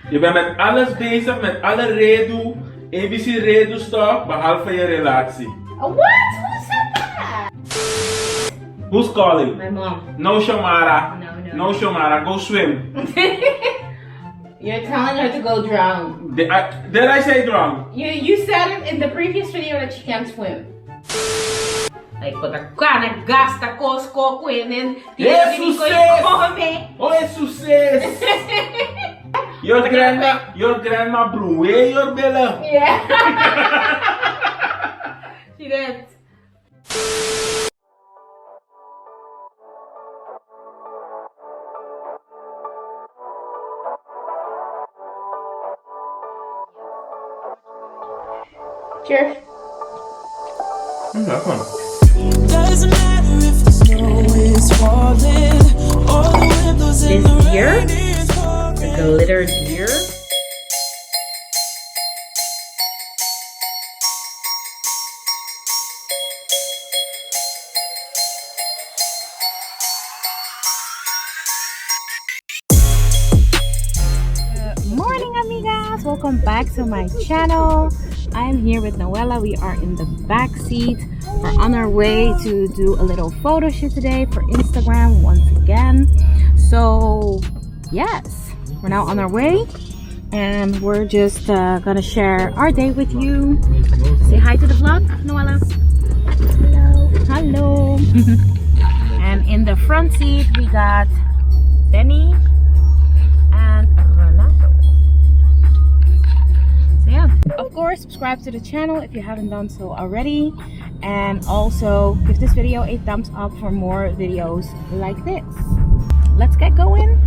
Je bent met alles bezig, met alle redo, ABC redo stuff, behalve je relatie. What? Who said that? Who's calling? My mom. No Shamara. No. No Shamara, go swim. You're telling her to go drown. Did I say drown? You said it in the previous video that she can't swim. Like, nagasta Costco ko and Jesus! Oh, it's success! Your grandma blew away your belly. Yeah. She did. Cheers. That one. Doesn't matter if the snow is falling or the windows in the rain is pouring. The glitter deer. Morning amigas, welcome back to my channel. I'm here with Noella. We are in the back seat. We're on our way to do a little photo shoot today for Instagram once again. So yes, we're now on our way and we're just gonna share our day with you. Say hi to the vlog, Noella. Hello. And in the front seat we got Benny and Renato. So yeah, of course subscribe to the channel if you haven't done so already, and also give this video a thumbs up for more videos like this. Let's get going.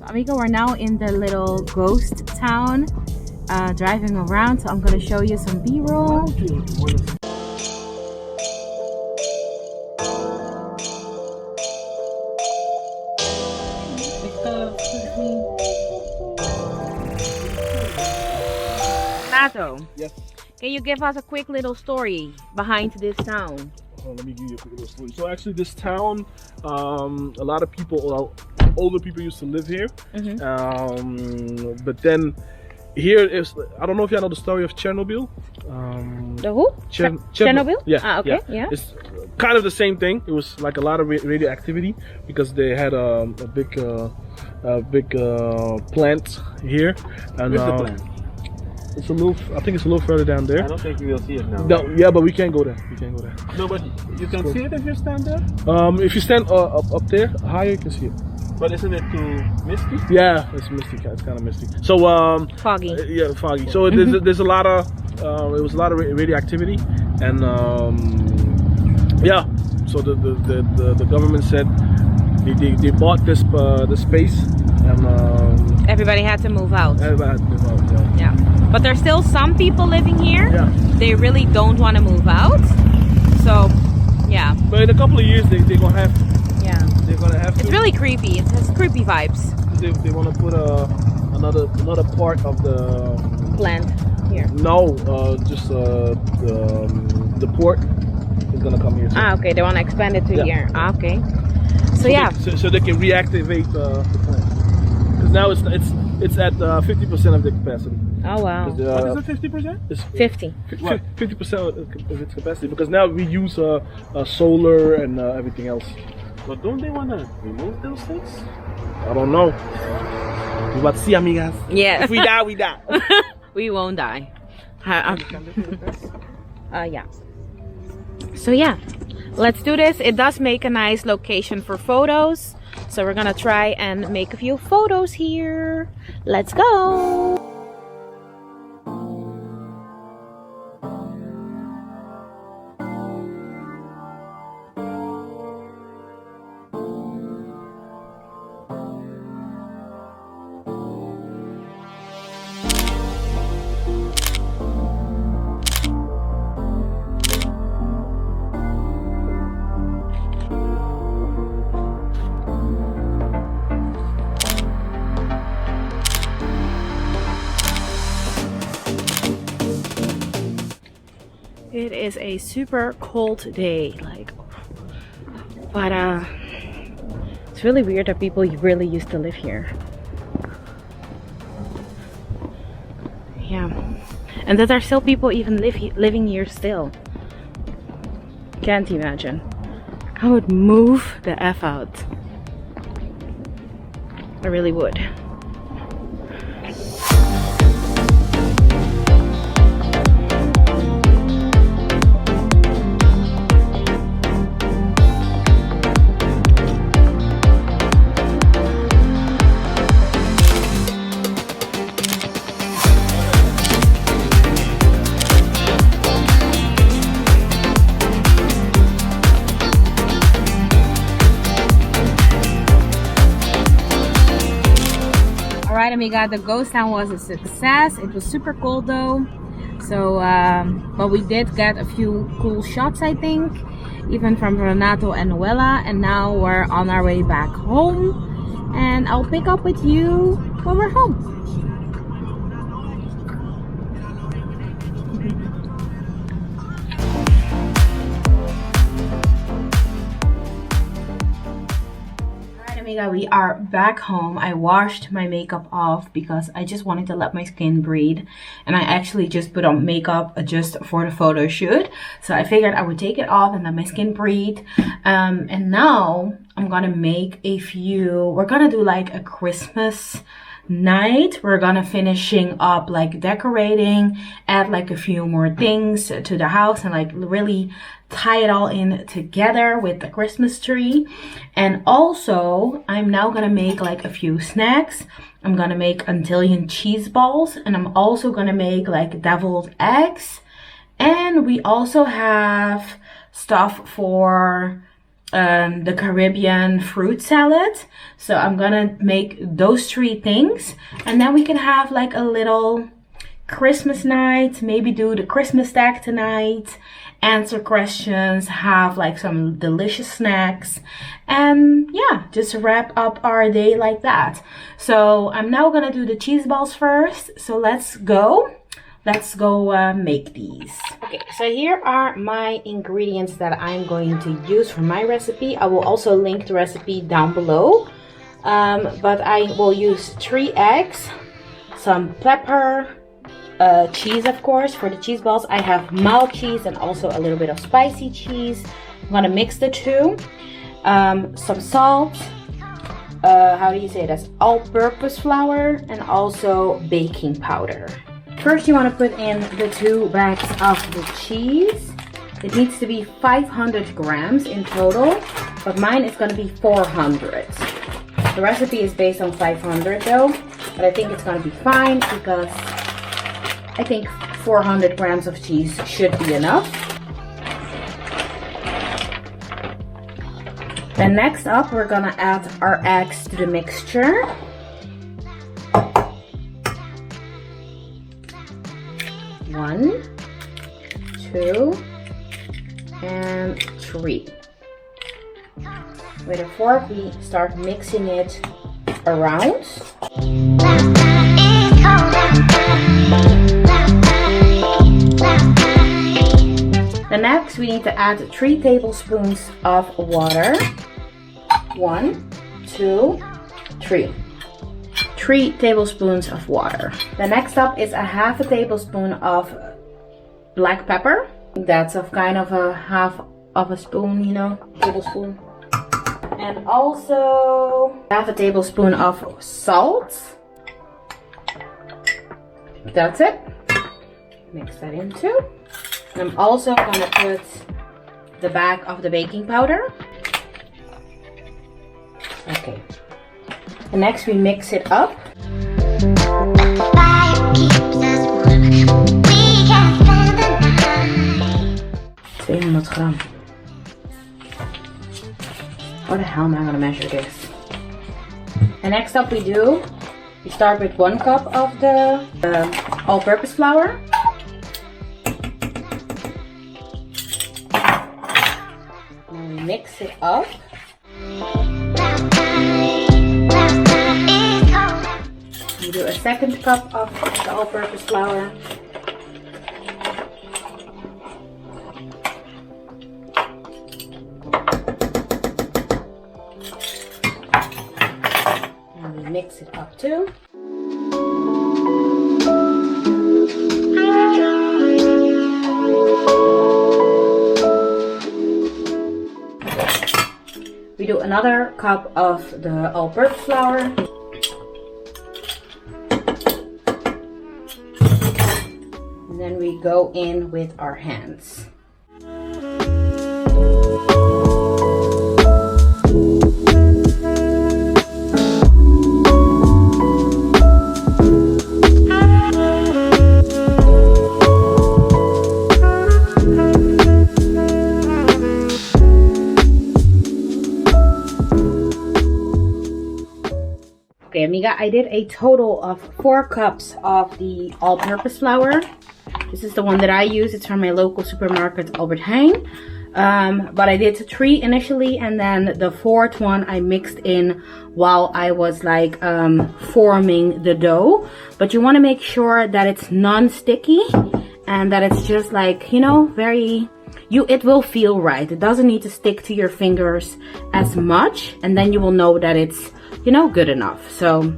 Amiga, we're now in the little ghost town, driving around, so I'm gonna show you some b-roll. Nato, yes. Can you give us a quick little story behind this town? Let me give you a quick little story. So actually this town, a lot of people, older people used to live here, but then here is, I don't know if you know the story of Chernobyl. The who? Chernobyl? Yeah. Ah, okay. Yeah. It's kind of the same thing. It was like a lot of radioactivity because they had a big plant here. And, Where's the plant? It's a little. I think it's a little further down there. I don't think you will see it now. No, yeah, but we can't go there. We can't go there. No, but you can see it if you stand there. If you stand up there higher, you can see it. But isn't it too misty? Yeah, it's misty. It's kind of misty. So Foggy. yeah, foggy. So there's a lot of it was a lot of radioactivity, and yeah. So the government said they bought this space, and Everybody had to move out. everybody had to move out. Yeah. But there's still some people living here. Yeah. They really don't want to move out. So, yeah. But in a couple of years, they're gonna have to. Yeah. They're gonna have to. It's really creepy. It has creepy vibes. They want to put another part of the Plant here. no, just the port is gonna come here. Ah, okay. They want to expand it to Yeah. here. Ah, okay. So yeah. So they can reactivate the plant. Because now it's at 50% of the capacity. Oh wow. What What is it, 50%? It's 50. 50% of its capacity, because now we use solar and everything else. But don't they want to remove those things? I don't know. We about to see, amigas. Yeah. If we die, we die. We won't die. Yeah. So yeah, let's do this. It does make a nice location for photos. So we're gonna try and make a few photos here. Let's go. It is a super cold day, like, but it's really weird that people really used to live here. Yeah, and that there are still people even living here still. Can't imagine. I would move the F out. I really would. Alright, amiga, the ghost town was a success. It was super cold though. So, but we did get a few cool shots, I think, even from Renato and Noella. And now we're on our way back home. And I'll pick up with you when we're home. Amiga, we are back home. I washed my makeup off because I just wanted to let my skin breathe, and I actually just put on makeup just for the photo shoot. So I figured I would take it off and let my skin breathe. And now I'm gonna make we're gonna do like a Christmas night. We're gonna finishing up like decorating, add like a few more things to the house, and like really tie it all in together with the Christmas tree. And also I'm now gonna make like a few snacks. I'm gonna make Antillean Cheese Balls, and I'm also gonna make like deviled eggs, and we also have stuff for the Caribbean fruit salad. So I'm gonna make those 3 things, and then we can have like a little Christmas night, maybe do the Christmas stack tonight, answer questions, have like some delicious snacks, and yeah, just wrap up our day like that. So I'm now gonna do the cheese balls first. So let's go make these. Okay, so here are my ingredients that I'm going to use for my recipe. I will also link the recipe down below, but I will use 3 eggs, some pepper, cheese, of course. For the cheese balls I have mild cheese and also a little bit of spicy cheese. I'm gonna mix the 2. Some salt, how do you say this, all-purpose flour, and also baking powder. First you want to put in the 2 bags of the cheese. It needs to be 500 grams in total, but mine is going to be 400. The recipe is based on 500 though, but I think it's going to be fine because I think 400 grams of cheese should be enough. Then next up, we're gonna add our eggs to the mixture. One, 2, and 3. With a fork, we start mixing it around. Then next we need to add 3 tablespoons of water. 1, 2, 3. 3 tablespoons of water. The next up is a half a tablespoon of black pepper. That's of kind of a half of a spoon, you know, tablespoon. And also half a tablespoon of salt. That's it. Mix that in too. And I'm also gonna put the bag of the baking powder. Okay. And next we mix it up. 200 gram. How the hell am I gonna measure this? And next up we start with 1 cup of the all-purpose flour. Now we mix it up. We do a 2nd cup of the all-purpose flour. mix it up too. We do another cup of the all-purpose flour. And then we go in with our hands. Okay, amiga, I did a total of 4 cups of the all-purpose flour. This is the one that I use. It's from my local supermarket, Albert Heijn. But I did 3 initially, and then the 4th one I mixed in while I was like forming the dough. But you want to make sure that it's non-sticky and that it's just like, you know, it will feel right. It doesn't need to stick to your fingers as much, and then you will know that it's, you know, good enough. So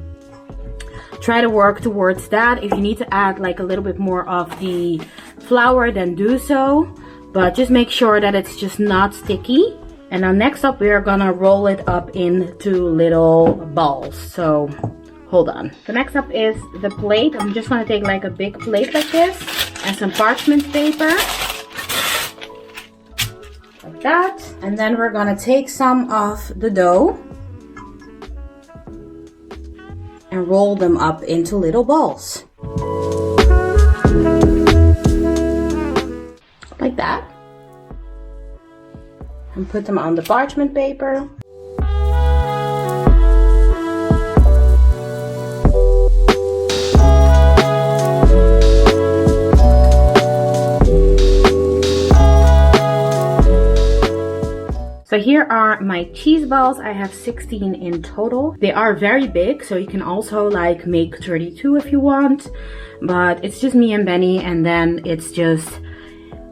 try to work towards that. If you need to add like a little bit more of the flour, then do so, but just make sure that it's just not sticky. And now next up, we are gonna roll it up into little balls. So hold on. The next up is the plate. I'm just gonna take like a big plate like this and some parchment paper like that, and then we're gonna take some of the dough and roll them up into little balls. Like that. And put them on the parchment paper. So here are my cheese balls. I have 16 in total. They are very big, so you can also like make 32 if you want. But it's just me and Benny, and then it's just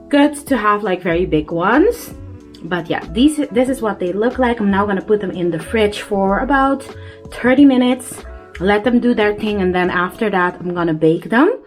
good to have like very big ones. But yeah, this is what they look like. I'm now gonna put them in the fridge for about 30 minutes. Let them do their thing, and then after that, I'm gonna bake them.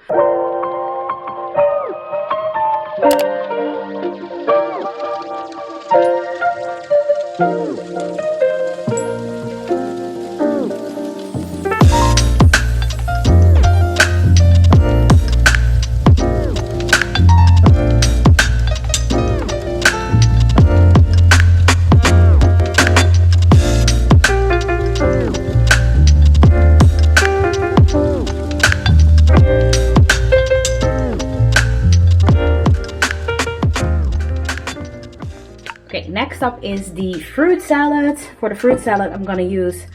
Okay, next up is the fruit salad. For the fruit salad, I'm gonna use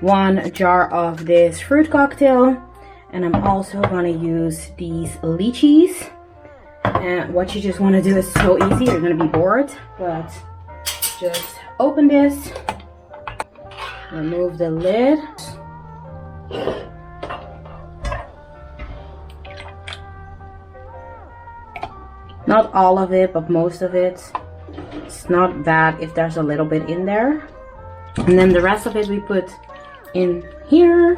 1 jar of this fruit cocktail, and I'm also gonna use these lychees. And what you just want to do is so easy. You're gonna be bored, but just open this, remove the lid, not all of it, but most of it. It's not bad if there's a little bit in there. And then the rest of it we put in here.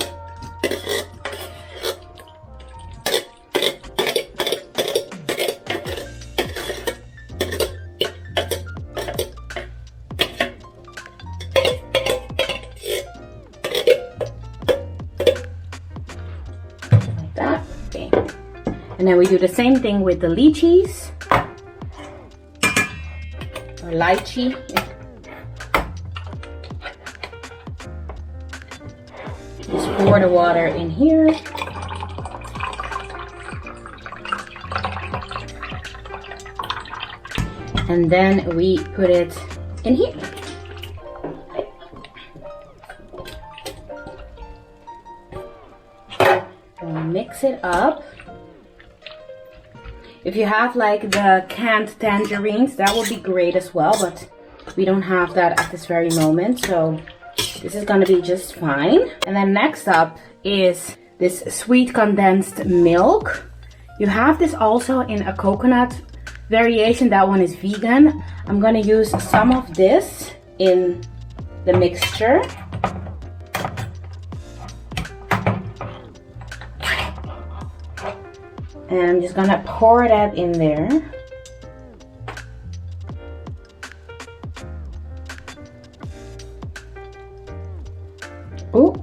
Like that. Okay. And then we do the same thing with the lychees. Or lychee. Just pour the water in here. And then we put it in here. We'll mix it up. If you have like the canned tangerines, that would be great as well, but we don't have that at this very moment, so this is gonna be just fine. And then next up is this sweet condensed milk. You have this also in a coconut variation. That one is vegan. I'm gonna use some of this in the mixture. And I'm just gonna pour that in there. Ooh.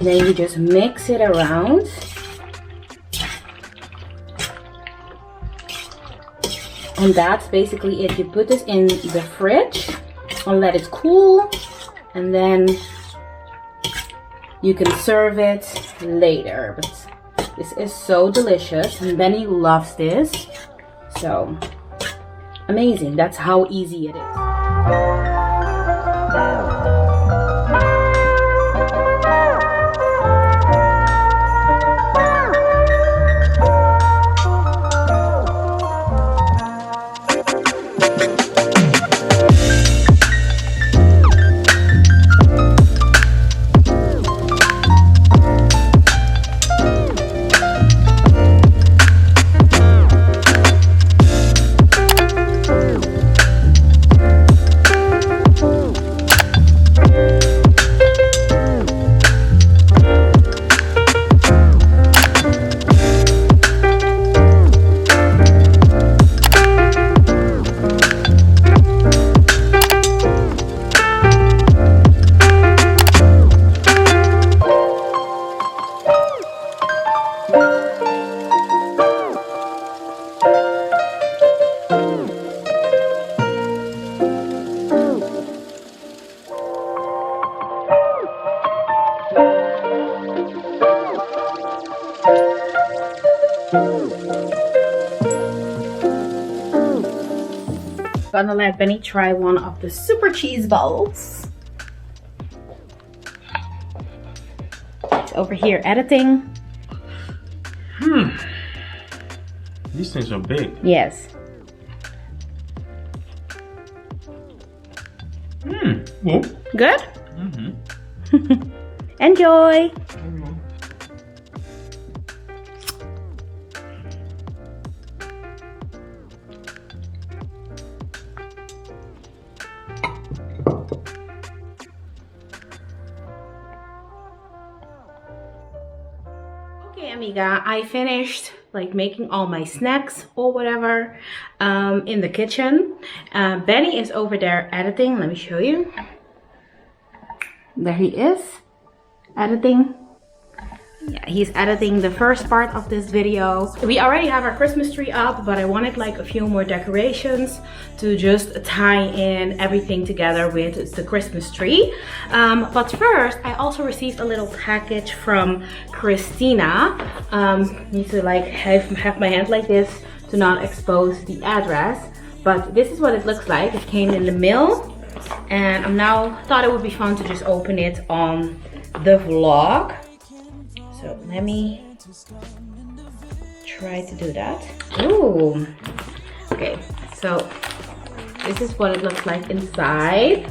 Then you just mix it around. And that's basically it. You put this in the fridge and let it cool, and then you can serve it later. But this is so delicious, and Benny loves this. So amazing. That's how easy it is. Gonna let Benny try one of the super cheese balls. He's over here editing. These things are big. Yes. Oh. Good? Enjoy! Okay, amiga, I finished like making all my snacks or whatever in the kitchen. Benny is over there editing. Let me show you. There he is, editing. Yeah, he's editing the first part of this video. We already have our Christmas tree up, but I wanted like a few more decorations to just tie in everything together with the Christmas tree. But first, I also received a little package from Christina. Need to like have my hand like this to not expose the address. But this is what it looks like. It came in the mail, and I'm now thought it would be fun to just open it on the vlog. So let me try to do that. Ooh. Okay, so this is what it looks like inside.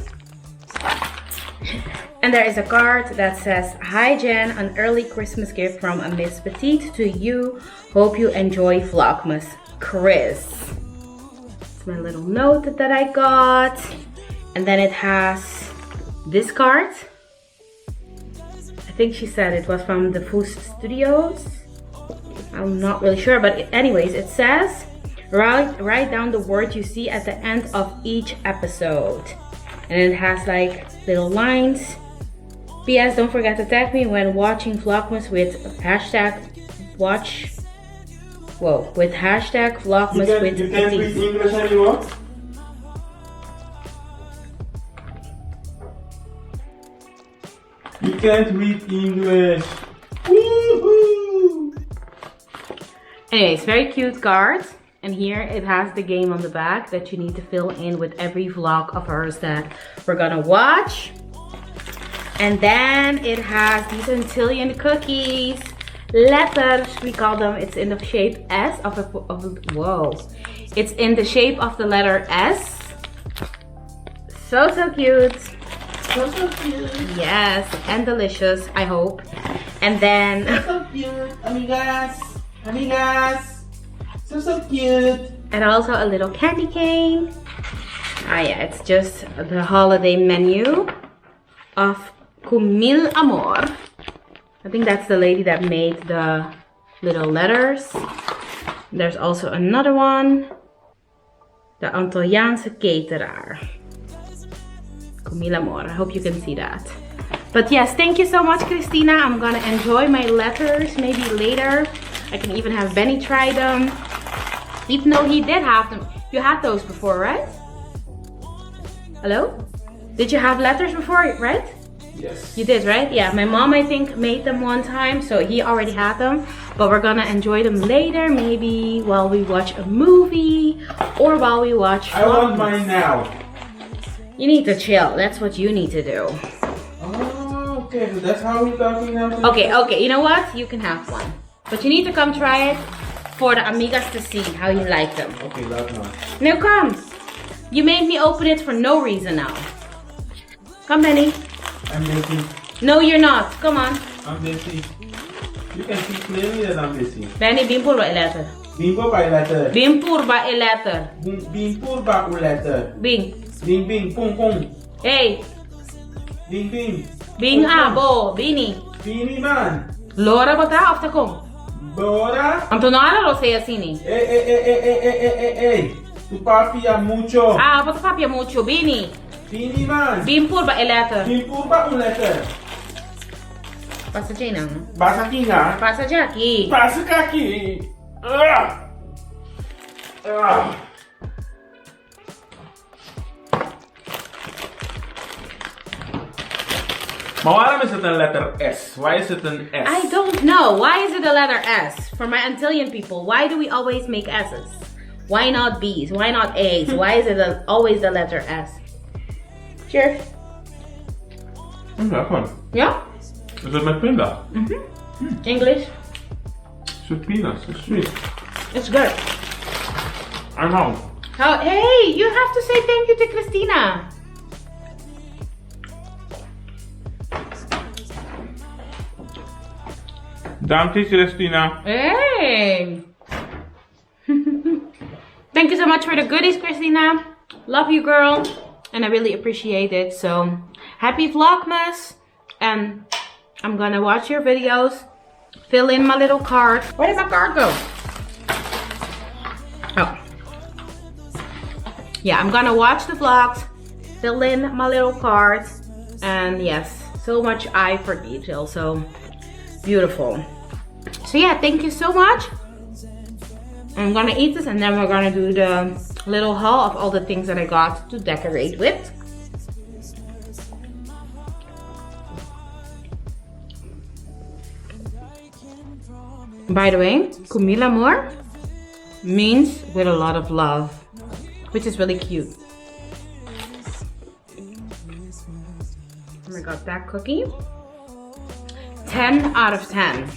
And there is a card that says, "Hi Jen, an early Christmas gift from a Miss Petite to you. Hope you enjoy Vlogmas, Chris." It's my little note that I got. And then it has this card. I think she said it was from the Foos Studios. I'm not really sure, but anyways, it says, write down the word you see at the end of each episode. And it has like little lines. P.S. Don't forget to tag me when watching Vlogmas with hashtag watch. Whoa, with hashtag Vlogmas with You can't read English anymore? You can't read English. Woohoo! Anyways, very cute card. And here it has the game on the back that you need to fill in with every vlog of hers that we're gonna watch. And then it has these Antillean cookies, letters, we call them. It's in the shape S of whoa. It's in the shape of the letter S. So cute. So cute. Yes, and delicious, I hope. And then So cute, amigas. Amigas. So cute. and also a little candy cane. Ah yeah, it's just the holiday menu of Con Mil Amor. I think that's the lady that made the little letters. There's also another one. De Antilleaanse cateraar. Camilla Moore. I hope you can see that. But yes, thank you so much, Christina. I'm gonna enjoy my letters maybe later. I can even have Benny try them. Even though he did have them. You had those before, right? Hello? Did you have letters before, right? Yes. You did, right? Yeah, my mom, I think, made them one time, so he already had them. But we're gonna enjoy them later, maybe while we watch a movie or while we watch I want mine now. You need to chill. That's what you need to do. Oh, okay. So that's how we're talking now. Okay, you know what? You can have one. But you need to come try it for the amigas to see how you like them. Okay, love now. Now come. You made me open it for no reason now. Come, Benny. I'm busy. No, you're not. Come on. I'm busy. You can see clearly that I'm busy. Benny, bimpur ba letter? Bimbo by letter. Bimpur ba letter? Bimpur ba letter. Bing. Bing bing pung pung. Hey. Bing bing. Bing abo. Bini. Bini man. Lora ba ta of kom? Bora. Antonara lo say asini. Tu papia mucho. Ah, bata papia mucho. Bini. Bini man. Bimpur ba letter? Bimpur ba letter. Passa dyan na. Basa aqui nga. Passa dyan aqui. Passa aqui. Maar waarom is het een letter S? Why is it an S? I don't know. Why is it a letter S? For my Antillean people, why do we always make S's? Why not B's? Why not A's? Why is it always the letter S? Cheers. Ja, gewoon. Yeah? Is het met pinda? English? Sweet peanuts, it's sweet. It's good. I know. Oh, hey, you have to say thank you to Christina. Dank je, Christina. Hey. Thank you so much for the goodies, Christina. Love you, girl. And I really appreciate it. So, happy Vlogmas. And I'm gonna watch your videos. Fill in my little card. Where did my card go? Oh. Yeah, I'm gonna watch the vlogs. Fill in my little cards. And yes, so much eye for detail. So, beautiful. So yeah, thank you so much. I'm gonna eat this and then we're gonna do the little haul of all the things that I got to decorate with. By the way, Camilla Moore means with a lot of love, which is really cute. And I got that cookie. 10 out of 10.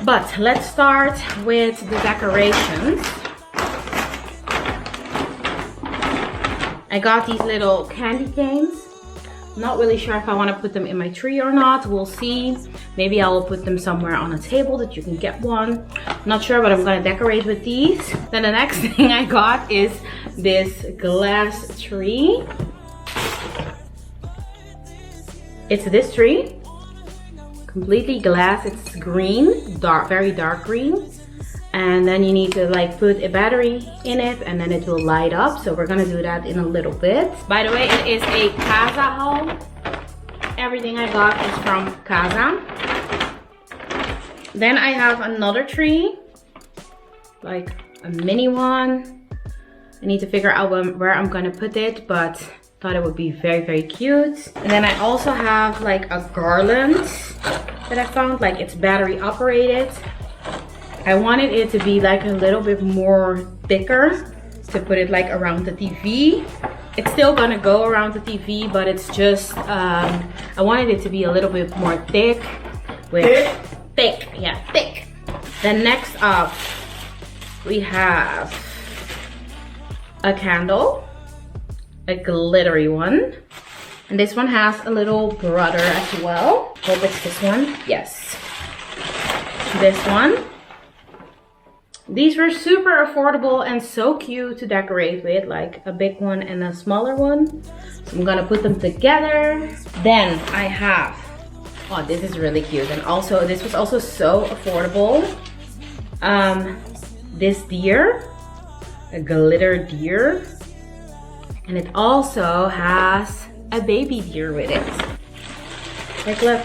But let's start with the decorations. I got these little candy canes. Not really sure if I want to put them in my tree or not. We'll see. Maybe I will put them somewhere on a table that you can get one. Not sure, but I'm going to decorate with these. Then the next thing I got is this glass tree. It's this tree. Completely glass. It's green, dark, very dark green. And then you need to like put a battery in it and then it will light up. So we're gonna do that in a little bit. By the way, it is a Casa haul. Everything I got is from Casa. Then I have another tree, like a mini one. I need to figure out where I'm gonna put it, but thought it would be very, very cute. And then I also have like a garland that I found, like it's battery operated. I wanted it to be like a little bit more thicker to put it like around the TV. It's still gonna go around the TV, but it's just, I wanted it to be a little bit more thick. Thick, yeah, thick. Then next up, we have a candle. A glittery one, and this one has a little brother as well. Hope it's this one. Yes, this one. These were super affordable and so cute to decorate with, like a big one and a smaller one. So I'm gonna put them together. Then I have Oh, this is really cute. And also, this was also so affordable. This deer, a glitter deer. And it also has a baby deer with it. Like, look,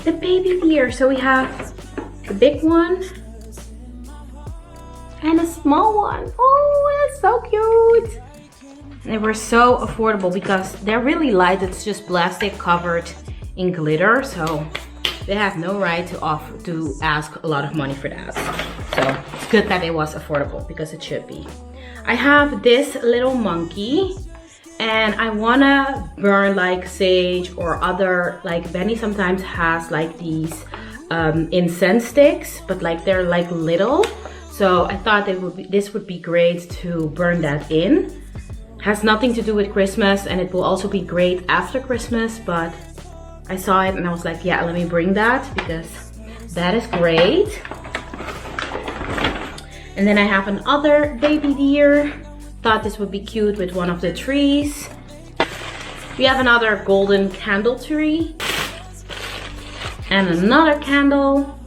the baby deer. So we have the big one and a small one. Oh, that's so cute. They were so affordable because they're really light. It's just plastic covered in glitter, so they have no right to ask a lot of money for that. So it's good that it was affordable because it should be. I have this little monkey and I wanna burn like sage or other, like Benny sometimes has like these incense sticks, but like they're like little. So I thought this would be great to burn that in. Has nothing to do with Christmas and it will also be great after Christmas, but I saw it and I was like, yeah, let me bring that because that is great. And then I have another baby deer. Thought this would be cute with one of the trees. We have another golden candle tree. And another candle,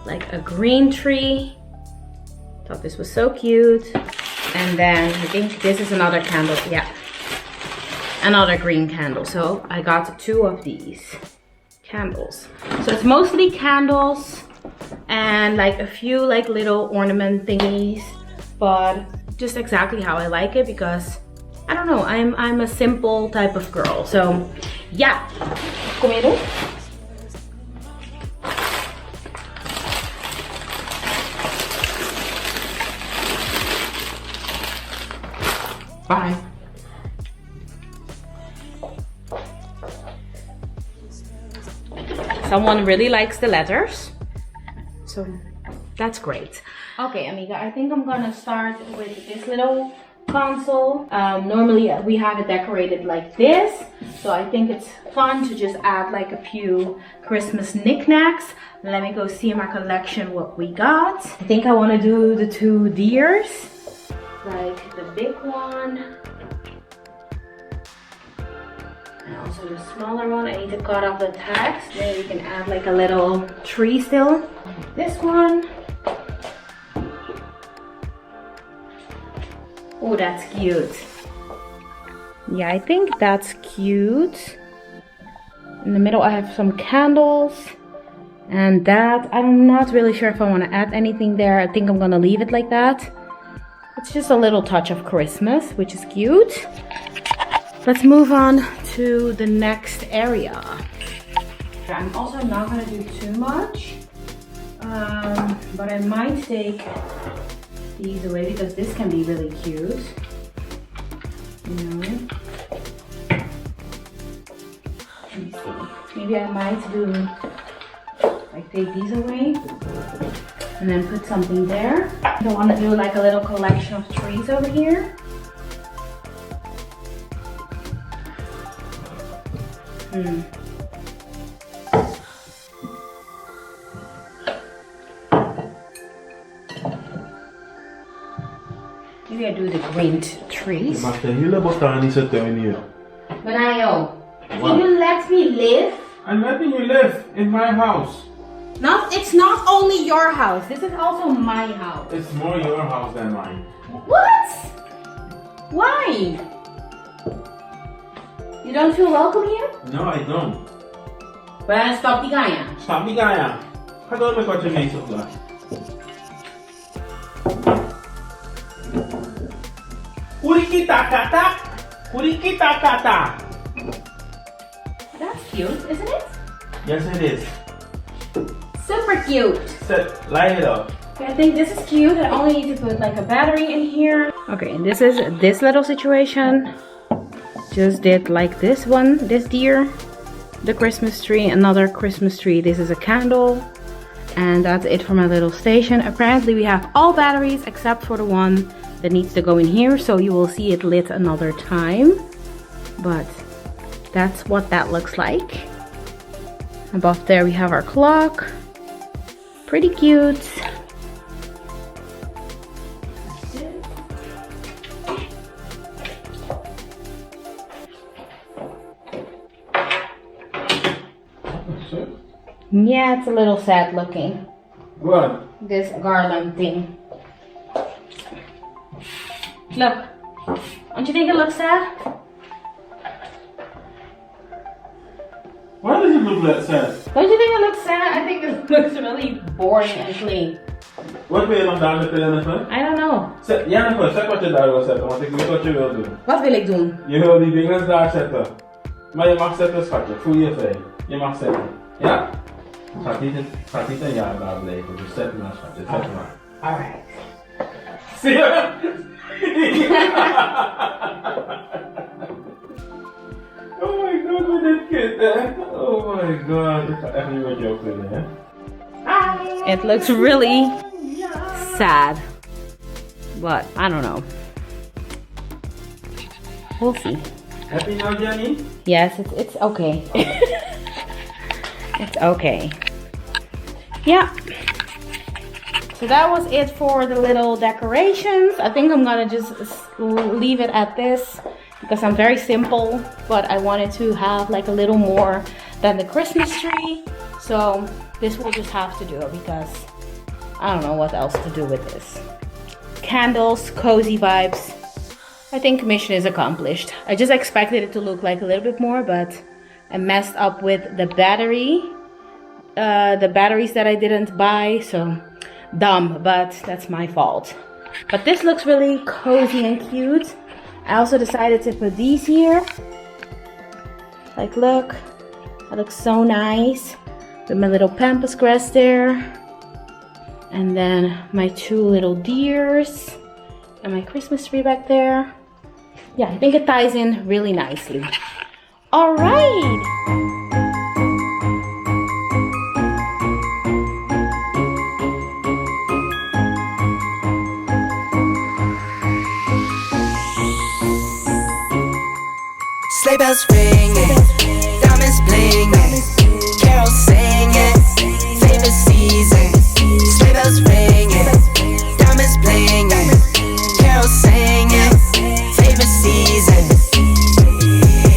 like a green tree. Thought this was so cute. And then I think this is another candle, yeah. Another green candle. So I got 2 of these candles. So it's mostly candles and like a few like little ornament thingies, but just exactly how I like it because I don't know, I'm a simple type of girl. So yeah, kom je doen? Bye. Someone really likes the letters, so that's great. Okay, amiga, I think I'm gonna start with this little console. Normally we have it decorated like this, so I think it's fun to just add like a few Christmas knickknacks. Let me go see in my collection what we got. I think I want to do the 2 deers, like the big one. And also the smaller one. I need to cut off the tags. Maybe we can add like a little tree still. This one. Oh, that's cute. Yeah, I think that's cute. In the middle I have some candles. And that, I'm not really sure if I want to add anything there. I think I'm gonna leave it like that. It's just a little touch of Christmas, which is cute. Let's move on to the next area. I'm also not gonna do too much, but I might take these away because this can be really cute. You know. Let me see. Maybe I might do like take these away and then put something there. I want to do like a little collection of trees over here. Maybe I do the green trees. Maar de hele botanische tuin hier. Benayo, can you let me live? I'm letting you live in my house. It's not only your house. This is also my house. It's more your house than mine. What? Why? You don't feel welcome here? No, I don't. Well, stop die gaya. Stop die gaya. Ga door met wat je bezig bent. Kurikita-kata. Kurikita-kata. That's cute, isn't it? Yes, it is. Super cute. Light it up. Okay, I think this is cute. I only need to put like a battery in here. Okay, and this is this little situation. Just did like this one, this deer, the Christmas tree, another Christmas tree. This is a candle, and that's it for my little station. Apparently we have all batteries except for the one that needs to go in here, so you will see it lit another time. But that's what that looks like. Above there we have our clock. Pretty cute. Yeah, it's a little sad looking. What? This garland thing. Look. Don't you think it looks sad? Why does it look like sad? Don't you think it looks sad? I think it looks really boring and clean. Wat wil je nog daar met Jennifer? I don't know. Jennifer, zeg wat je daar wil zetten, want ik weet wat je wil doen. Wat wil ik doen? Je wil die dingen daar zetten. Maar je mag zetten, schatje. Voel je vrij. Je mag zetten. Ja? Gaat niet een jaar daar blijven. Dus zet maar, schatje. Zet maar. Alright. Zie je? Oh my god, wat dit kind, hè? Oh my god. Ik ga echt niet met jou kunnen, hè? It looks really sad. But I don't know. We'll see. Happy now, Jenny? Yes, it's okay. It's okay. Yeah. So that was it for the little decorations. I think I'm gonna just leave it at this because I'm very simple, but I wanted to have like a little more than the Christmas tree. So this will just have to do it because I don't know what else to do with this. Candles, cozy vibes. I think mission is accomplished. I just expected it to look like a little bit more, but I messed up with the battery. The batteries that I didn't buy, so dumb, but that's my fault. But this looks really cozy and cute. I also decided to put these here. Like, look, that looks so nice. With my little pampas grass there. And then my two little deers. And my Christmas tree back there. Yeah, I think it ties in really nicely. All right. Sleigh bells ringing, diamonds blinging, carols singing, favorite season. Sleigh bells ringing, diamonds blinging, carols singing, favorite season.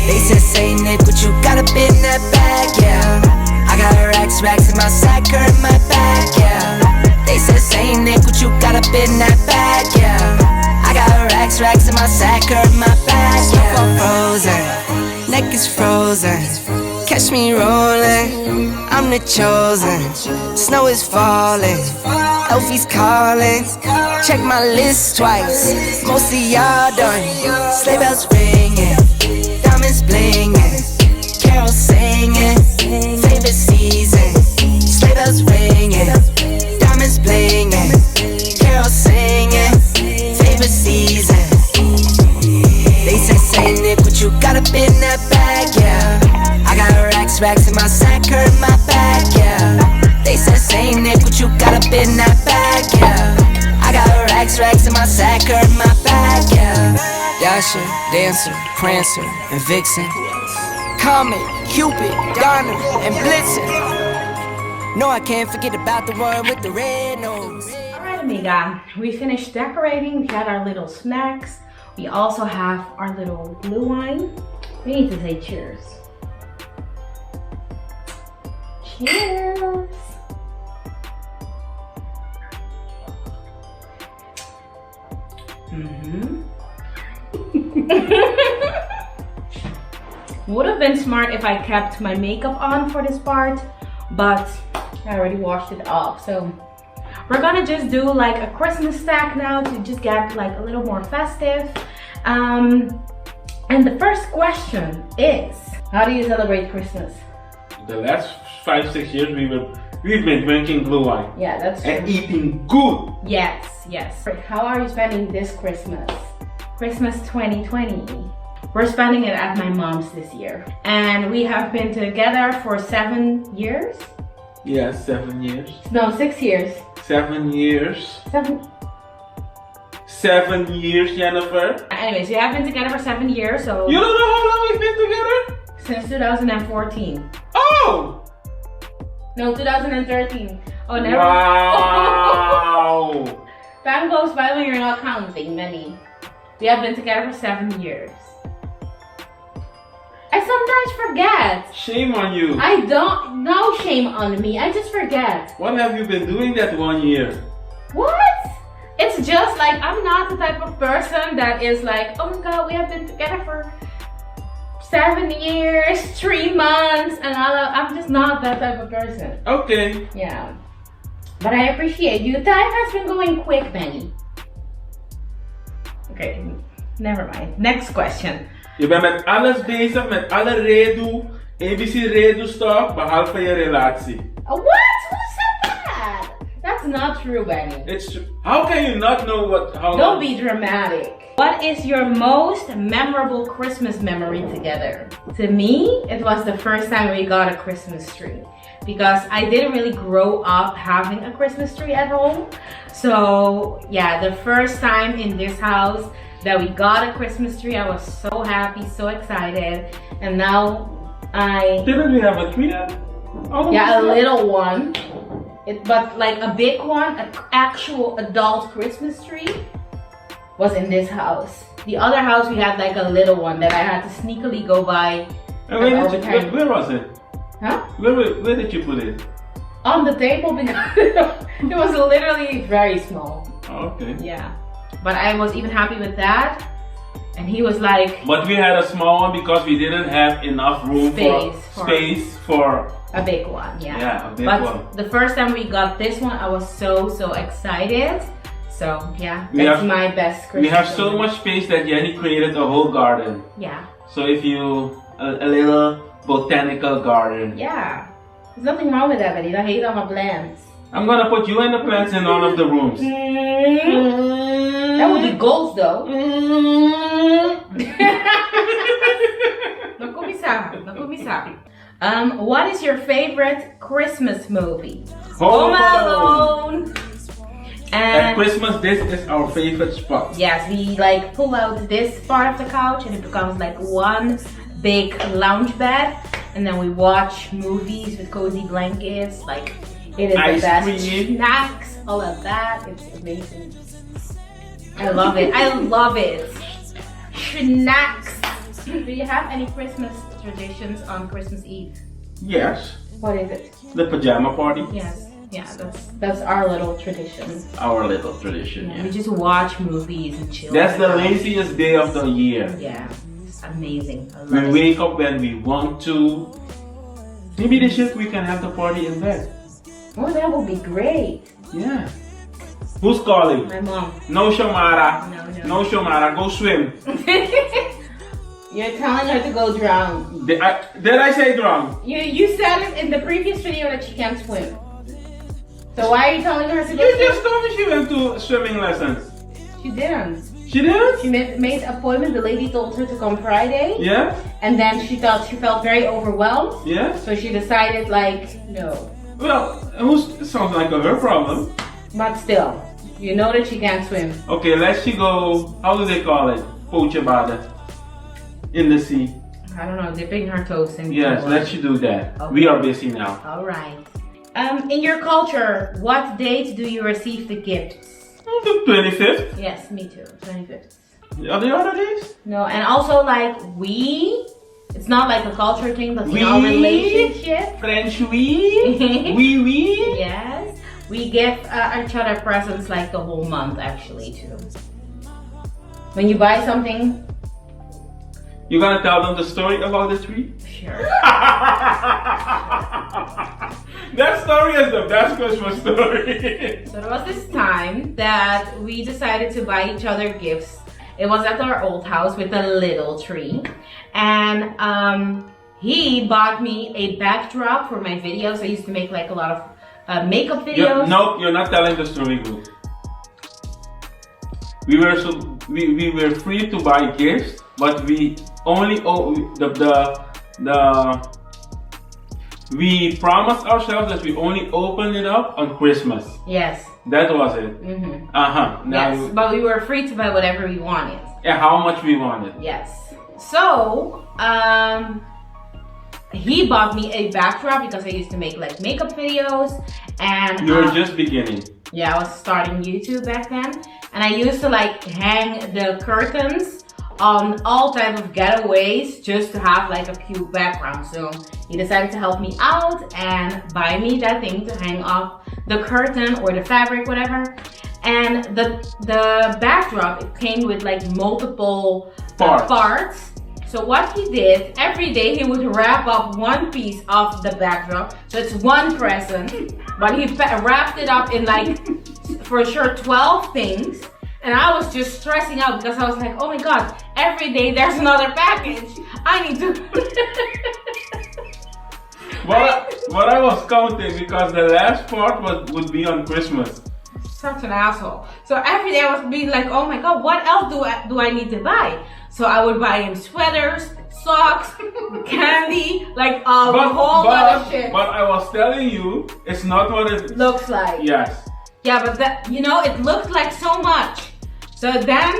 They said, say Nick, what you got up in that bag, yeah. I got racks in my sack or in my bag, yeah. They said, say Nick, what you got up in that bag, yeah. I got racks in my sack or in my bag, yeah. Snowfall frozen, neck is frozen. Catch me rolling, I'm the chosen. Snow is falling, Elfie's calling. Check my list twice, most of y'all done. Sleigh bells ringing, diamonds blinging, carols singing, favorite season. Sleigh bells ringing, diamonds blinging, carols singing, favorite season. They say Nick, what you got up in that bag, yeah. I got racks in my sack or in my bag, yeah. They say Nick, what you got up in that bag, yeah. I got racks in my sack or in my bag, yeah. Dasher, Dancer, Prancer, and Vixen, Comet, Cupid, Donner, and Blitzen. No, I can't forget about the one with the red nose. Alright, amiga, we finished decorating. We had our little snacks. We also have our little blue wine. We need to say cheers. Cheers! Would have been smart if I kept my makeup on for this part, but I already washed it off. So we're gonna just do like a Christmas stack now to just get like a little more festive. And the first question is, how do you celebrate Christmas? The last 5-6 years we've been drinking blue wine. Yeah, that's true. And eating good. Yes, yes. How are you spending this Christmas? Christmas 2020. We're spending it at my mom's this year. And we have been together for 7 years? Yes, 7 years. No, 6 years. 7 years. 7 years, Jennifer. Anyways, we have been together for 7 years, so... You don't know how long we've been together? Since 2014. Oh! No, 2013. Oh, never. Wow! Time goes by when you're not counting, Benny. We have been together for 7 years. I sometimes forget. Shame on you. I don't, no shame on me. I just forget. What have you been doing that 1 year? What? It's just like, I'm not the type of person that is like, oh my god, we have been together for 7 years, 3 months, and all that. I'm just not that type of person. Okay. Yeah. But I appreciate you. Time has been going quick, Benny. Okay, never mind. Next question. Je bent met alles bezig, met alle redo, ABC redo stuff, behalve je relatie. What? Who said that? That's not true, Benny. It's true. How can you not know how Don't be dramatic. What is your most memorable Christmas memory together? To me, it was the first time we got a Christmas tree. Because I didn't really grow up having a Christmas tree at home. So yeah, the first time in this house that we got a Christmas tree, I was so happy, so excited. And now Didn't we have a tree yet? yeah, a little one. But like a big one, an actual adult Christmas tree was in this house. The other house we had like a little one that I had to sneakily go by. And where was it? Huh? Where did you put it? On the table because it was literally very small. Oh, okay. Yeah. But I was even happy with that. And he was like... But we had a small one because we didn't have enough room space for a big one, yeah. Yeah, a big but one. The first time we got this one, I was so excited. So yeah, that's my best Christmas. We have so memory. much space that Jenny created a whole garden. Yeah. So if you a little botanical garden. Yeah. There's nothing wrong with that, Betty. I hate all my plants. I'm gonna put you and the plants in one of the rooms. That would be goals though. Nakumisa. What is your favorite Christmas movie? Home Alone. At Christmas, this is our favorite spot. Yes, we like pull out this part of the couch and it becomes like one big lounge bed, and then we watch movies with cozy blankets. Like it is Ice the best. cream. Snacks, all of that. It's amazing. I love it. I love it. Snacks. Do you have any Christmas traditions on Christmas Eve? Yes. What is it? The pajama party. Yes. Yeah, that's our little tradition. Our little tradition, Yeah, yeah. we just watch movies and chill. That's the laziest day of the year. Yeah, it's amazing. I love We it. wake up when we want to. Maybe this year we can have the party in bed. Oh, that would be great. Yeah. Who's calling? My mom. No Shamara. No. No Shamara. Go swim. You're telling her to go drown. Did I say drown? You said it in the previous video that she can't swim. So why are you telling her to go You swim? just told me she went to swimming lessons. She didn't. She didn't? She made an appointment. The lady told her to come Friday. Yeah? And then she felt very overwhelmed. Yeah? So she decided like, no. Well, it sounds like her problem. But still, you know that she can't swim. Okay, let's go, how do they call it? Poochabada. In the sea. I don't know, dipping her toes in. Yes, the let's do that. Okay. We are busy now. Alright. In your culture, what date do you receive the gifts? The 25th. Yes, me too. 25th. Are the other days? No, and also like it's not like a culture thing, but in our relationship. French we. We. Yes. We give each other presents like the whole month actually too. When you buy something. You gonna tell them the story about the tree? Sure. That story is the best Christmas story. So there was this time that we decided to buy each other gifts. It was at our old house with a little tree. And he bought me a backdrop for my videos. I used to make like a lot of makeup videos. Nope, you're not telling the story good. We were free to buy gifts, but we only we promised ourselves that we only open it up on Christmas. Yes. That was it. Mm-hmm. Now, yes, but we were free to buy whatever we wanted. Yeah, how much we wanted. Yes. So, he bought me a backdrop because I used to make like makeup videos, and You were just beginning. yeah, I was starting YouTube back then, and I used to like hang the curtains on all type of getaways just to have like a cute background. So he decided to help me out and buy me that thing to hang up the curtain or the fabric, whatever. And the backdrop, it came with like multiple parts. So what he did, every day he would wrap up one piece of the backdrop. So it's one present, but he wrapped it up in like, for sure, 12 things. And I was just stressing out because I was like, oh my God, every day there's another package. I need to. But I was counting because the last part would be on Christmas. Such an asshole. So every day I was being like, oh my God, what else do I need to buy? So I would buy him sweaters, socks, candy, like a whole lot of shit. But I was telling you, it's not what it looks like. Yes. Yeah, but that, you know, it looked like so much. So then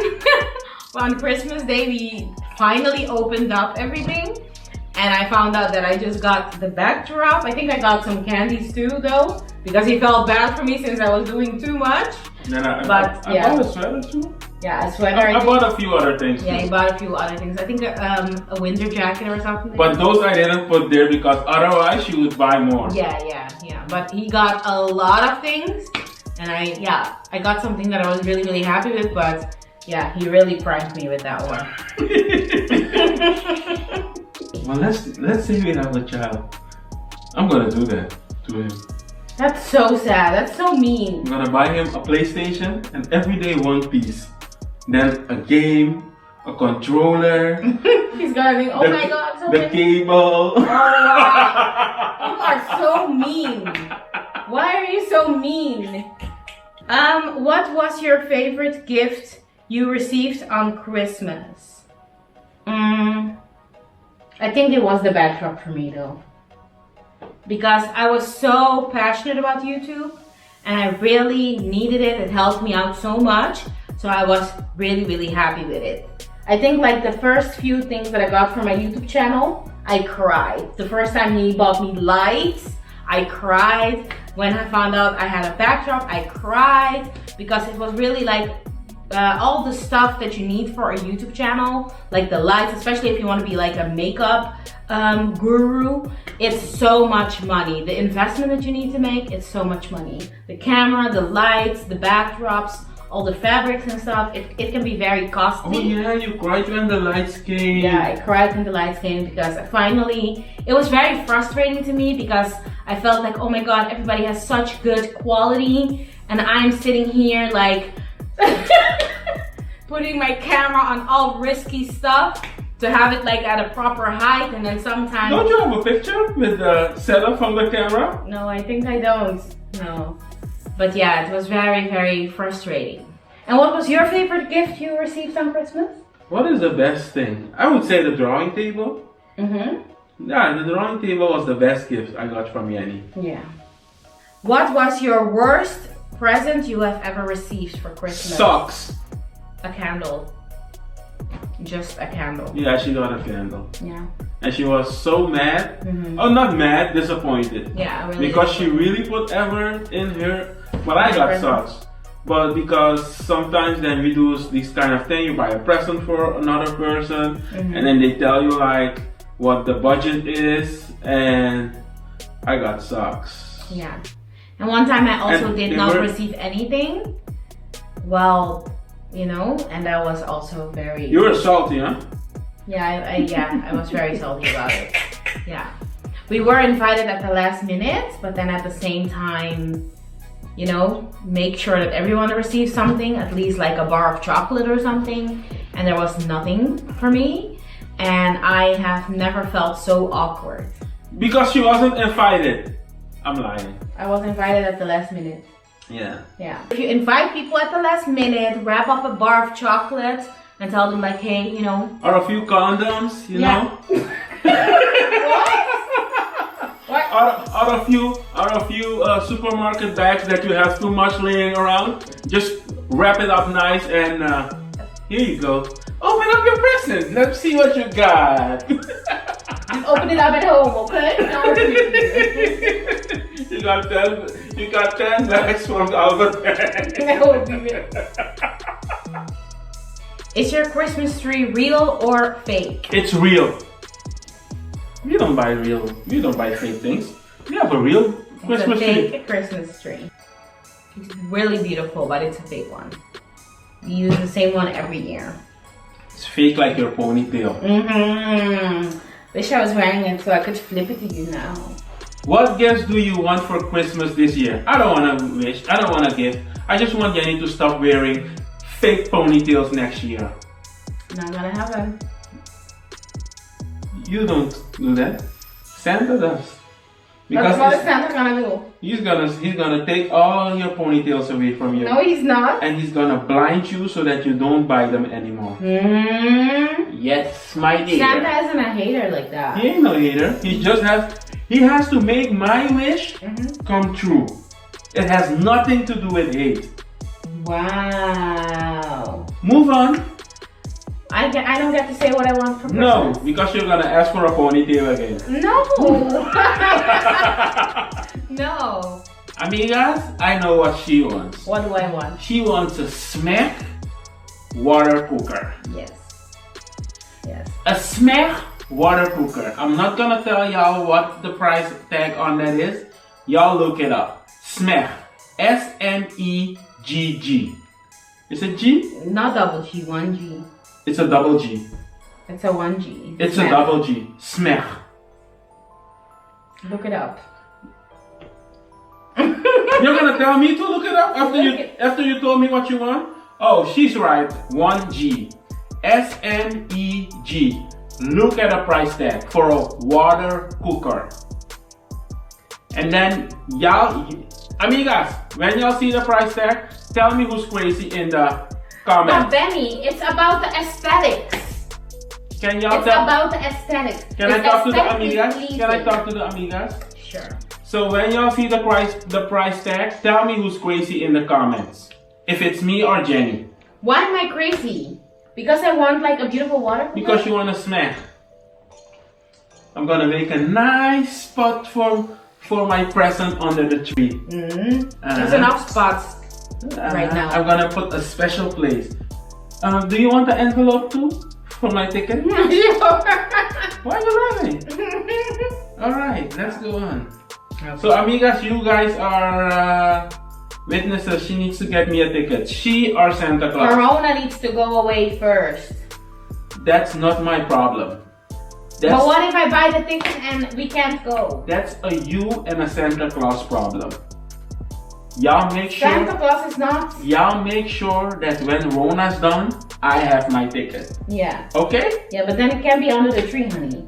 on Christmas Day, we finally opened up everything. And I found out that I just got the backdrop. I think I got some candies too, though, because he felt bad for me since I was doing too much. Then I bought a sweater too. Yeah, a sweater. I bought a few other things too. Yeah, he bought a few other things. I think a winter jacket or something. But those I didn't put there because otherwise you would buy more. Yeah. But he got a lot of things. And I got something that I was really, really happy with. But yeah, he really pranked me with that one. Well, let's say we have a child. I'm gonna do that to him. That's so sad. That's so mean. I'm gonna buy him a PlayStation and every day one piece. Then a game, a controller. He's gonna think, oh my God, so the cable. Oh wow. You are so mean. Why are you so mean? What was your favorite gift you received on Christmas? I think it was the backdrop for me though. Because I was so passionate about YouTube and I really needed it. It helped me out so much. So I was really, really happy with it. I think like the first few things that I got from my YouTube channel, I cried. The first time he bought me lights, I cried. When I found out I had a backdrop, I cried because it was really like all the stuff that you need for a YouTube channel, like the lights, especially if you want to be like a makeup guru, it's so much money. The investment that you need to make, it's so much money. The camera, the lights, the backdrops, all the fabrics and stuff, it can be very costly. Oh yeah, you cried when the lights came. Yeah, I cried when the lights came because finally, it was very frustrating to me because I felt like, oh my God, everybody has such good quality and I'm sitting here like putting my camera on all risky stuff to have it like at a proper height, and then sometimes... Don't you have a picture with the setup from the camera? No, I think I don't. No. But yeah, it was very, very frustrating. And what was your favorite gift you received on Christmas? What is the best thing? I would say the drawing table. Mm-hmm. Yeah, the drawing table was the best gift I got from Jenny. Yeah. What was your worst present you have ever received for Christmas? Socks. A candle. Just a candle. Yeah, she got a candle. Yeah. And she was so mad. Mm-hmm. Oh, not mad, disappointed. Yeah, really. Because she really put effort in her. Well, I got socks. But because sometimes then we do these kind of thing, you buy a present for another person, and then they tell you like what the budget is, and I got socks. Yeah. And one time I also did not receive anything. Well, you know, and that was also very... You were salty, huh? Yeah, I was very salty about it. Yeah. We were invited at the last minute, but then at the same time, you know, make sure that everyone receives something, at least like a bar of chocolate or something. And there was nothing for me. And I have never felt so awkward. Because she wasn't invited. I'm lying. I was invited at the last minute. Yeah. Yeah. If you invite people at the last minute, wrap up a bar of chocolate and tell them like, hey, you know. Or a few condoms, you know. What? Or a few supermarket bags that you have too much laying around. Just wrap it up nice and here you go. Open up your present. Let's see what you got. Just open it up at home, okay? You got 10 bags from Albert. That would be it. Is your Christmas tree real or fake? It's real. We don't buy fake things. We have a real Christmas It's a tree. fake Christmas tree. It's really beautiful, but it's a fake one. We use the same one every year. It's fake like your ponytail. Wish I was wearing it so I could flip it to you now. What gifts do you want for Christmas this year? I don't want to wish. I don't want to gift. I just want Jenny to stop wearing fake ponytails next year. Not gonna happen. You don't do that. Santa does. That's what is Santa gonna do? He's gonna take all your ponytails away from you. No, he's not. And he's gonna blind you so that you don't buy them anymore. Yes, my dear. Santa isn't a hater like that. He ain't no hater. He has to make my wish come true. It has nothing to do with hate. Wow. Move on. I don't get to say what I want for Christmas. No, because you're gonna ask for a ponytail again. No. No. Amigas, I know what she wants. What do I want? She wants a smack water cooker. Yes. Yes. A smack water cooker. I'm not gonna tell y'all what the price tag on that is. Y'all look it up. Smack. S-M-E-G-G. It's a G? Not double G, 1G. It's a double G. It's a 1G. It's a double G. Smack. Look it up. You're gonna tell me to look it up after you told me what you want? Oh, she's right. 1G. S-M-E-G. Look at the price tag for a water cooker. And then y'all, amigas, when y'all see the price tag, tell me who's crazy in the comments. But Benny, it's about the aesthetics. Can y'all It's tell? about the aesthetics. Can I talk to the amigas? Can I talk to the amigas? Sure. So when y'all see the price tag, tell me who's crazy in the comments. If it's me or Jenny. Why am I crazy? Because I want like a beautiful water cooler? Because you want to smack. I'm gonna make a nice spot for my present under the tree. There's enough spots right now. I'm gonna put a special place. Do you want the envelope too for my ticket? Sure. Why are you laughing? Alright, let's go on. Okay. So amigas, you guys are witnesses. She needs to get me a ticket. She or Santa Claus? Corona needs to go away first. That's not my problem. But what if I buy the ticket and we can't go? That's a you and a Santa Claus problem. Y'all make sure. Santa Claus is not. Y'all make sure that when Rona's done, I have my ticket. Yeah. Okay? Yeah, but then it can't be under the tree, honey.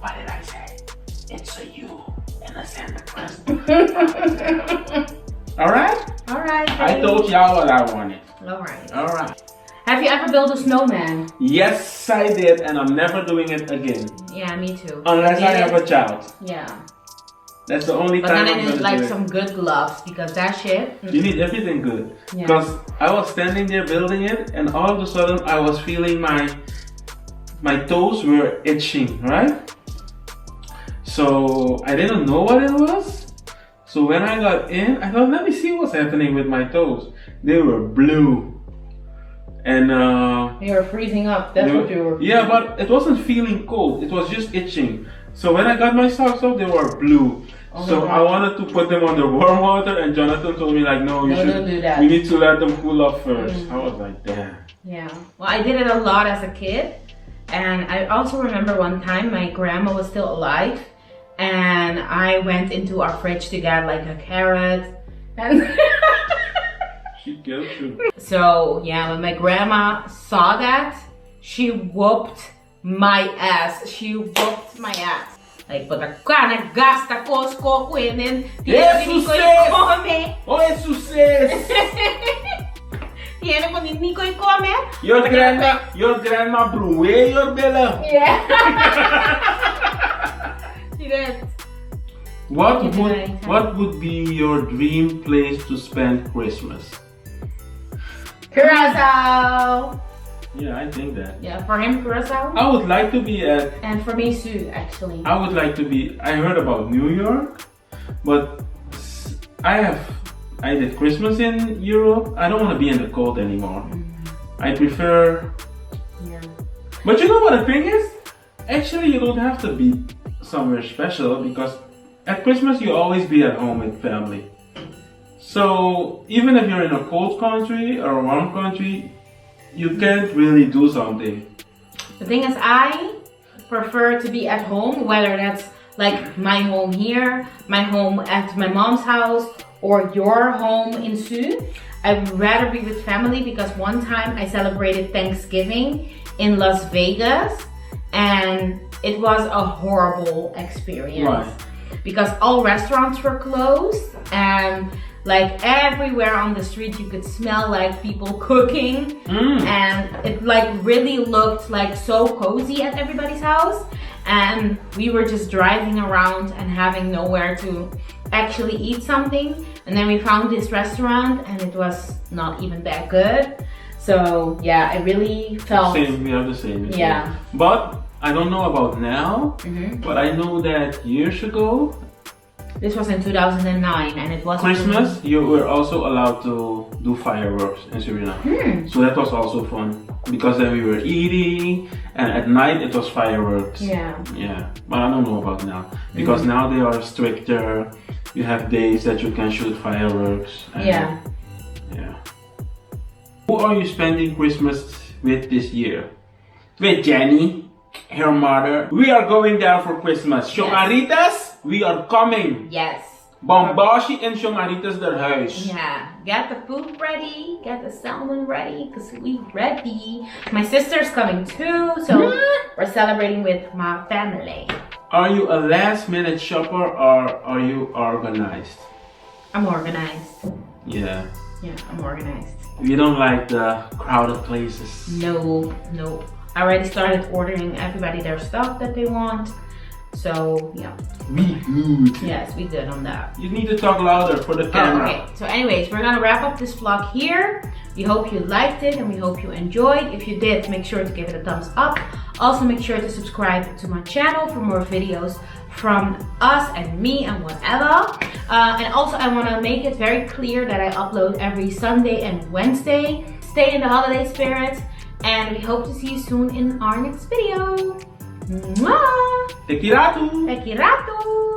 What did I say? It's a you and a Santa Claus. Alright? Alright. I told y'all what I wanted. Alright. Alright. Have you ever built a snowman? Yes, I did, and I'm never doing it again. Yeah, me too. Unless I have a child. Yeah. That's the only but time then I'm I need gonna like do some good gloves because that shit. You need everything good. Yeah. Because I was standing there building it, and all of a sudden I was feeling my toes were itching, right? So I didn't know what it was. So when I got in, I thought, let me see what's happening with my toes. They were blue. And you were freezing up. That's what you were. Yeah, but it wasn't feeling cold. It was just itching. So when I got my socks off, they were blue. Oh so I wanted to put them under warm water, and Jonathan told me like, no, don't do that. We need to let them cool off first. I was like, damn. Yeah. Well, I did it a lot as a kid, and I also remember one time my grandma was still alive, and I went into our fridge to get like a carrot, and. She'd get it too. So yeah, when my grandma saw that, she whooped my ass. She whooped my ass. Like, puta ka, naggasta Costco ko and then hindi ko i-come. Oh, es success! Hindi ko i-come. Your grandma blew away your belly. Yeah. She did. What would be your dream place to spend Christmas? Curacao. Yeah, I think that. Yeah, for him, Curacao. I would like to be at. And for me, Sue, actually. I would like to be. I heard about New York, but I did Christmas in Europe. I don't want to be in the cold anymore. I prefer. Yeah. But you know what the thing is? Actually, you don't have to be somewhere special because at Christmas you always be at home with family. So even if you're in a cold country or a warm country, you can't really do something. The thing is, I prefer to be at home, whether that's like my home here, my home at my mom's house, or your home in Sue. I'd rather be with family because one time I celebrated Thanksgiving in Las Vegas and it was a horrible experience. Why? Because all restaurants were closed and like everywhere on the street you could smell like people cooking and it like really looked like so cozy at everybody's house, and we were just driving around and having nowhere to actually eat something, and then we found this restaurant and it was not even that good. So yeah, I really felt Same, we have the same. Yeah. But I don't know about now, but I know that years ago, this was in 2009 and it was Christmas, you were also allowed to do fireworks in Suriname. So that was also fun because then we were eating and at night it was fireworks. Yeah. Yeah, but I don't know about now because now they are stricter. You have days that you can shoot fireworks. And Yeah. Yeah. Who are you spending Christmas with this year? With Jenny, her mother. We are going there for Christmas. Shongaritas, we are coming. Yes. Bombashi en Shongaritas der huis. Yeah, get the food ready, get the salmon ready, because we ready. My sister's coming too, so we're celebrating with my family. Are you a last minute shopper or are you organized? I'm organized. Yeah. Yeah, I'm organized. You don't like the crowded places. No. I already started ordering everybody their stuff that they want. So, yeah. Be good. Yes, we good on that. You need to talk louder for the camera. Okay, so anyways, we're gonna wrap up this vlog here. We hope you liked it and we hope you enjoyed. If you did, make sure to give it a thumbs up. Also make sure to subscribe to my channel for more videos from us and me and whatever. And also I want to make it very clear that I upload every Sunday and Wednesday. Stay in the holiday spirit and we hope to see you soon in our next video. Mwah! Te quiero. Te quiero!